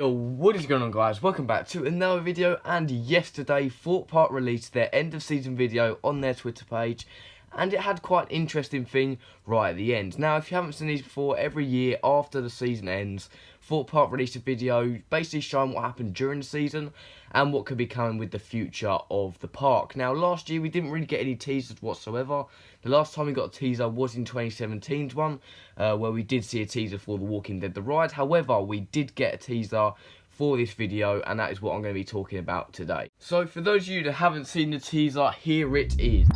Yo, what is going on, guys? Welcome back to another video. And yesterday Thorpe released their end of season video on their Twitter page, and it had quite an interesting thing right at the end. Now, if you haven't seen these before, every year after the season ends, Thorpe released a video basically showing what happened during the season and what could be coming with the future of the park. Now, last year we didn't really get any teasers whatsoever. The last time we got a teaser was in 2017's one, where we did see a teaser for The Walking Dead The Ride. However, we did get a teaser for this video, and that is what I'm going to be talking about today. So for those of you that haven't seen the teaser, here it is.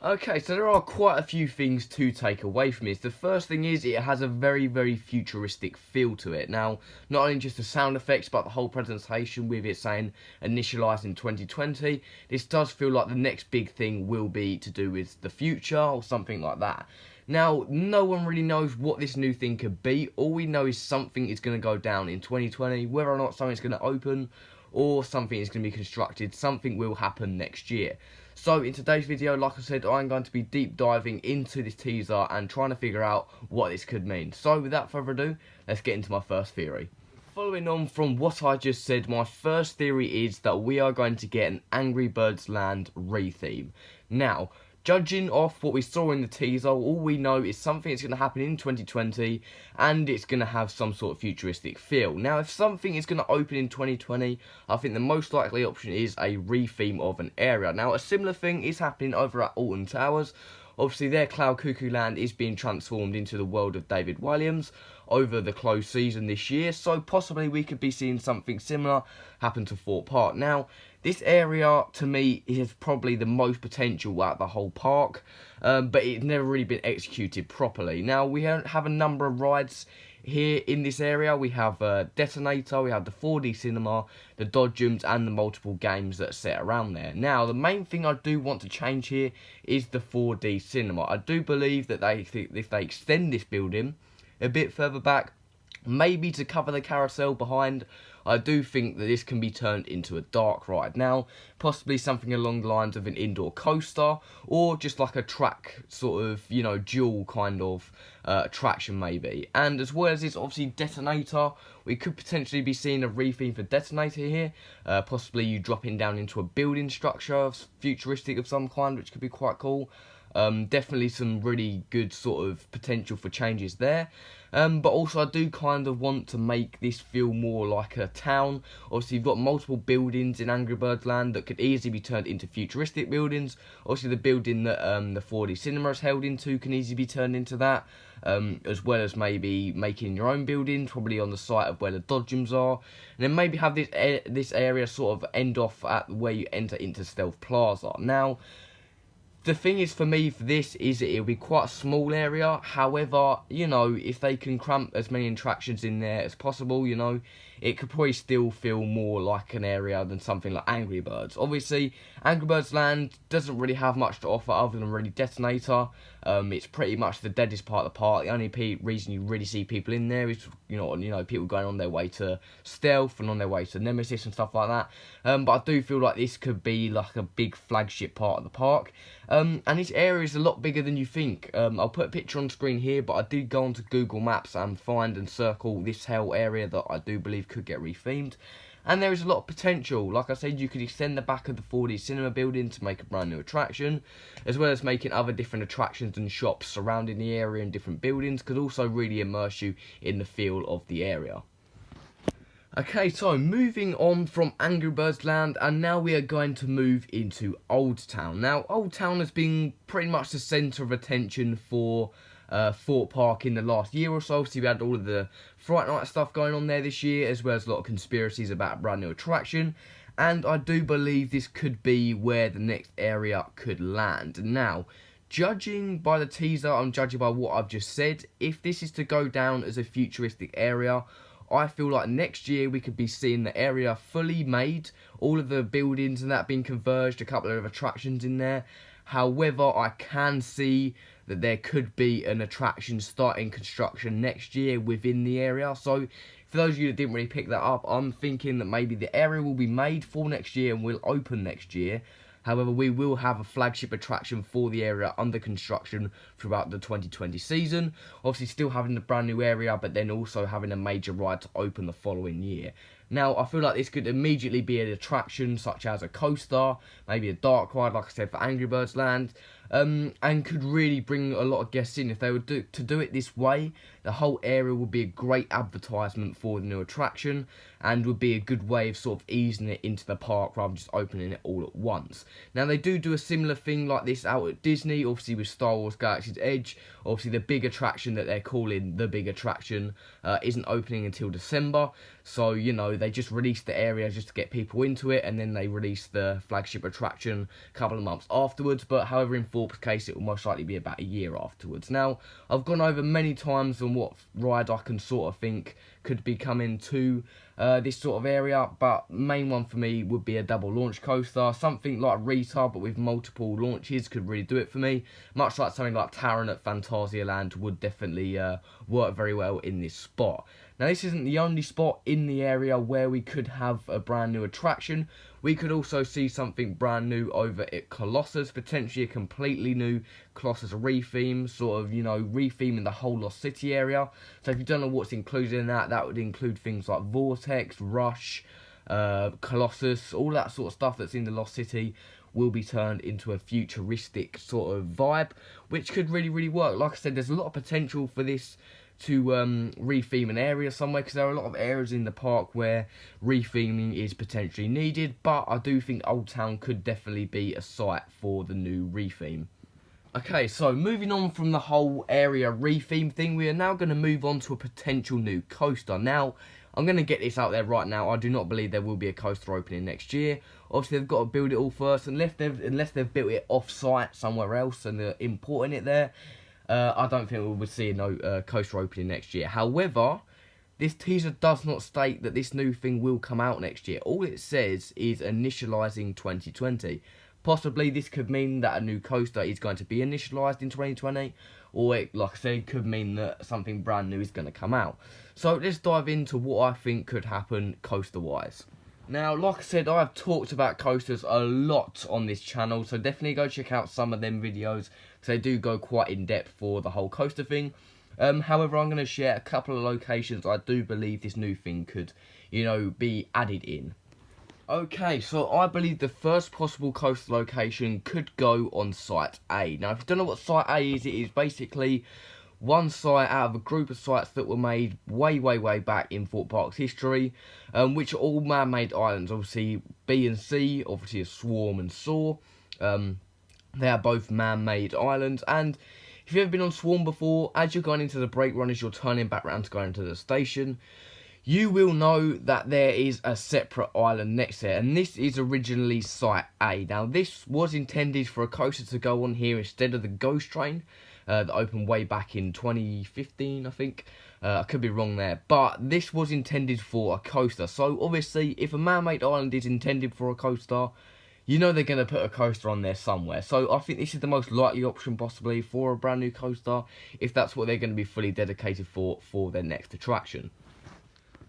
Okay, so there are quite a few things to take away from this. The first thing is it has a very, very futuristic feel to it. Now, not only just the sound effects, but the whole presentation with it saying initialised in 2020. This does feel like the next big thing will be to do with the future or something like that. Now, no one really knows what this new thing could be. All we know is something is going to go down in 2020. Whether or not something's going to open or something is going to be constructed, something will happen next year. So in today's video, like I said, I'm going to be deep diving into this teaser and trying to figure out what this could mean. So without further ado, let's get into my first theory. Following on from what I just said, my first theory is that we are going to get an Angry Birds Land re-theme. Now, judging off what we saw in the teaser, all we know is something that's going to happen in 2020 and it's going to have some sort of futuristic feel. Now, if something is going to open in 2020, I think the most likely option is a re-theme of an area. Now, a similar thing is happening over at Alton Towers. Obviously, their Cloud Cuckoo Land is being transformed into the world of David Williams over the closed season this year, so possibly we could be seeing something similar happen to Thorpe Park. Now, this area, to me, is probably the most potential out the whole park, but it's never really been executed properly. Now, we have a number of rides here in this area. We have Detonator, we have the 4D Cinema, the Dodgems, and the multiple games that are set around there. Now, the main thing I do want to change here is the 4D Cinema. I do believe that if they extend this building a bit further back, maybe to cover the carousel behind, I do think that this can be turned into a dark ride. Now, possibly something along the lines of an indoor coaster, or just like a track sort of, you know, dual kind of attraction maybe. And as well as this, obviously, Detonator, we could potentially be seeing a re-theme for Detonator here. Possibly you dropping down into a building structure, futuristic of some kind, which could be quite cool. Definitely some really good sort of potential for changes there. But also I do kind of want to make this feel more like a town. Obviously you've got multiple buildings in Angry Birds Land that could easily be turned into futuristic buildings. Obviously the building that the 4D Cinema is held into can easily be turned into that. As well as maybe making your own buildings, probably on the site of where the Dodgems are. And then maybe have this area sort of end off at where you enter into Stealth Plaza. Now, the thing is for me for this is it'll be quite a small area. However, you know, if they can cramp as many attractions in there as possible, you know, it could probably still feel more like an area than something like Angry Birds. Obviously, Angry Birds Land doesn't really have much to offer other than really Detonator. It's pretty much the deadest part of the park. The only reason you really see people in there is, you know, people going on their way to Stealth and on their way to Nemesis and stuff like that. But I do feel like this could be like a big flagship part of the park. And this area is a lot bigger than you think. I'll put a picture on screen here, but I did go onto Google Maps and find and circle this whole area that I do believe could get rethemed. And there is a lot of potential. Like I said, you could extend the back of the 4D Cinema building to make a brand new attraction, as well as making other different attractions and shops surrounding the area and different buildings could also really immerse you in the feel of the area. Okay, so moving on from Angry Birds Land, and now we are going to move into Old Town. Now, Old Town has been pretty much the centre of attention for Thorpe Park in the last year or so. So we had all of the Fright Night stuff going on there this year, as well as a lot of conspiracies about a brand new attraction. And I do believe this could be where the next area could land. Now, judging by the teaser, I'm judging by what I've just said. If this is to go down as a futuristic area, I feel like next year we could be seeing the area fully made, all of the buildings and that being converged, a couple of attractions in there. However, I can see that there could be an attraction starting construction next year within the area. So for those of you that didn't really pick that up, I'm thinking that maybe the area will be made for next year and will open next year. However, we will have a flagship attraction for the area under construction throughout the 2020 season. Obviously still having the brand new area, but then also having a major ride to open the following year. Now, I feel like this could immediately be an attraction such as a coaster, maybe a dark ride, like I said, for Angry Birds Land, and could really bring a lot of guests in. If they would do it this way, the whole area would be a great advertisement for the new attraction, and would be a good way of sort of easing it into the park rather than just opening it all at once. Now, they do a similar thing like this out at Disney, obviously with Star Wars Galaxy's Edge. Obviously, the big attraction that they're calling the big attraction isn't opening until December. So, you know, they just released the area just to get people into it, and then they released the flagship attraction a couple of months afterwards. But however, in Thorpe's case, it will most likely be about a year afterwards. Now, I've gone over many times on what ride I can sort of think could be coming to this sort of area, but main one for me would be a double launch coaster. Something like Rita, but with multiple launches, could really do it for me. Much like something like Taron at Phantasialand would definitely work very well in this spot. Now, this isn't the only spot in the area where we could have a brand new attraction. We could also see something brand new over at Colossus, potentially a completely new Colossus retheme, sort of, you know, retheming the whole Lost City area. So if you don't know what's included in that, that would include things like Vortex, Rush, Colossus, all that sort of stuff that's in the Lost City will be turned into a futuristic sort of vibe, which could really work. Like I said, there's a lot of potential for this to retheme an area somewhere, because there are a lot of areas in the park where retheming is potentially needed, but I do think Old Town could definitely be a site for the new retheme. Okay, so moving on from the whole area retheme thing, we are now going to move on to a potential new coaster. Now, I'm going to get this out there right now, I do not believe there will be a coaster opening next year. Obviously, they've got to build it all first, unless they've built it off-site somewhere else and they're importing it there. I don't think we would see a coaster opening next year. However, this teaser does not state that this new thing will come out next year. All it says is initialising 2020. Possibly this could mean that a new coaster is going to be initialised in 2020, or it, like I said, could mean that something brand new is going to come out. So let's dive into what I think could happen coaster-wise. Now, like I said, I've talked about coasters a lot on this channel, so definitely go check out some of them videos, because they do go quite in-depth for the whole coaster thing. However, I'm going to share a couple of locations I do believe this new thing could, you know, be added in. Okay, so I believe the first possible coaster location could go on Site A. Now, if you don't know what Site A is, it is basically one site out of a group of sites that were made way back in Thorpe Park's history, which are all man-made islands. Obviously, B and C, obviously a Swarm and Soar. They are both man-made islands, and if you've ever been on Swarm before, as you're going into the brake run, as you're turning back around to go into the station, you will know that there is a separate island next to it, and this is originally Site A. Now, this was intended for a coaster to go on here instead of the Ghost Train, that opened way back in 2015, I think. I could be wrong there, but this was intended for a coaster. So, obviously, if a man-made island is intended for a coaster, you know they're going to put a coaster on there somewhere. So, I think this is the most likely option, possibly, for a brand new coaster, if that's what they're going to be fully dedicated for their next attraction.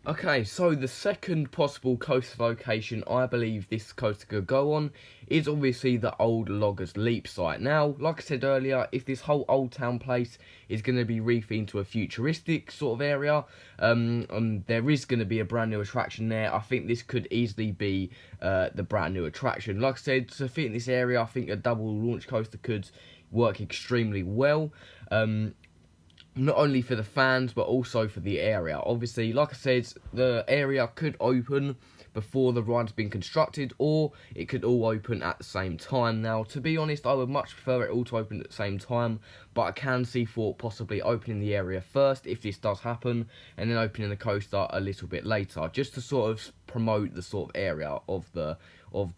Okay, so the second possible coaster location I believe this coaster could go on is obviously the old Loggers Leap site. Now, like I said earlier, if this whole Old Town place is going to be rethemed to a futuristic sort of area, there is going to be a brand new attraction there. I think this could easily be the brand new attraction. Like I said, to fit in this area, I think a double launch coaster could work extremely well. Not only for the fans, but also for the area. Obviously, like I said, the area could open before the ride's been constructed, or it could all open at the same time. Now, to be honest, I would much prefer it all to open at the same time, but I can see Thorpe possibly opening the area first, if this does happen, and then opening the coaster a little bit later, just to sort of promote the sort of area of the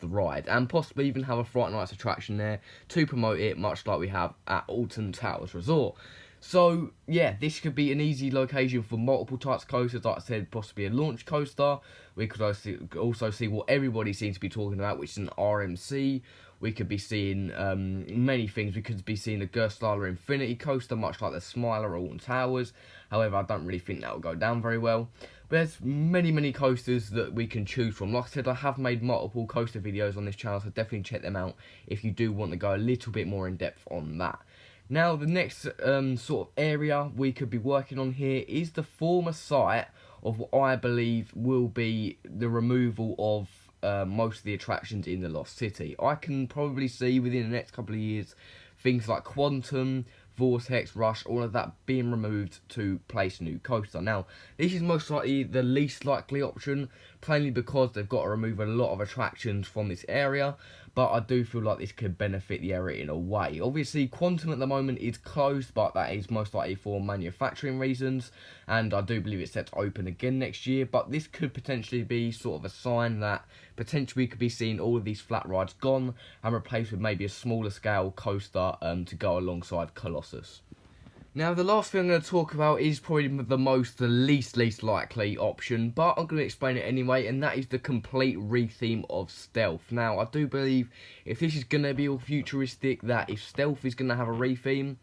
ride, and possibly even have a Fright Nights attraction there to promote it, much like we have at Alton Towers Resort. So, yeah, this could be an easy location for multiple types of coasters. Like I said, possibly a launch coaster. We could also see what everybody seems to be talking about, which is an RMC. We could be seeing many things. We could be seeing a Gerstlauer Infinity coaster, much like the Smiler or Alton Towers. However, I don't really think that will go down very well. But there's many coasters that we can choose from. Like I said, I have made multiple coaster videos on this channel, so definitely check them out if you do want to go a little bit more in depth on that. Now, the next sort of area we could be working on here is the former site of what I believe will be the removal of most of the attractions in the Lost City. I can probably see within the next couple of years things like Quantum, Vortex, Rush, all of that being removed to place a new coaster. Now, this is most likely the least likely option, plainly because they've got to remove a lot of attractions from this area, but I do feel like this could benefit the area in a way. Obviously, Quantum at the moment is closed, but that is most likely for manufacturing reasons, and I do believe it's set to open again next year, but this could potentially be sort of a sign that potentially we could be seeing all of these flat rides gone and replaced with maybe a smaller scale coaster to go alongside Colossus. Now, the last thing I'm going to talk about is probably the least likely option, but I'm going to explain it anyway, and that is the complete retheme of Stealth. Now, I do believe if this is going to be all futuristic, that if Stealth is going to have a retheme,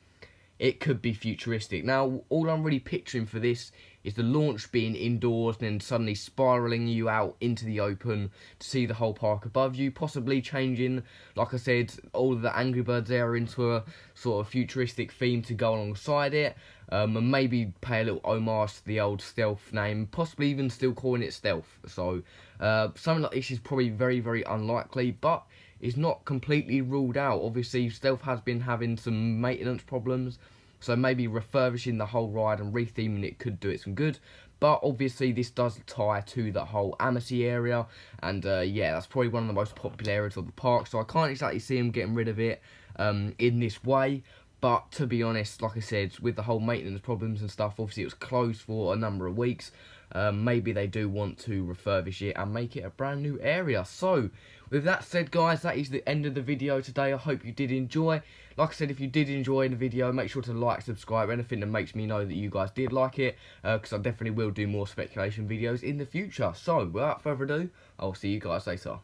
it could be futuristic. Now, all I'm really picturing for this is the launch being indoors and then suddenly spiralling you out into the open to see the whole park above you, possibly changing, like I said, all of the Angry Birds area into a sort of futuristic theme to go alongside it, and maybe pay a little homage to the old Stealth name, possibly even still calling it Stealth. So something like this is probably very unlikely, but it's not completely ruled out. Obviously, Stealth has been having some maintenance problems, so maybe refurbishing the whole ride and retheming it could do it some good. But obviously this does tie to the whole Amity area, and yeah, that's probably one of the most popular areas of the park, so I can't exactly see them getting rid of it in this way. But to be honest, like I said, with the whole maintenance problems and stuff, obviously it was closed for a number of weeks. Maybe they do want to refurbish it and make it a brand new area. So, with that said, guys, that is the end of the video today. I hope you did enjoy. Like I said, if you did enjoy the video, make sure to like, subscribe, anything that makes me know that you guys did like it, because I definitely will do more speculation videos in the future. So, without further ado, I'll see you guys later.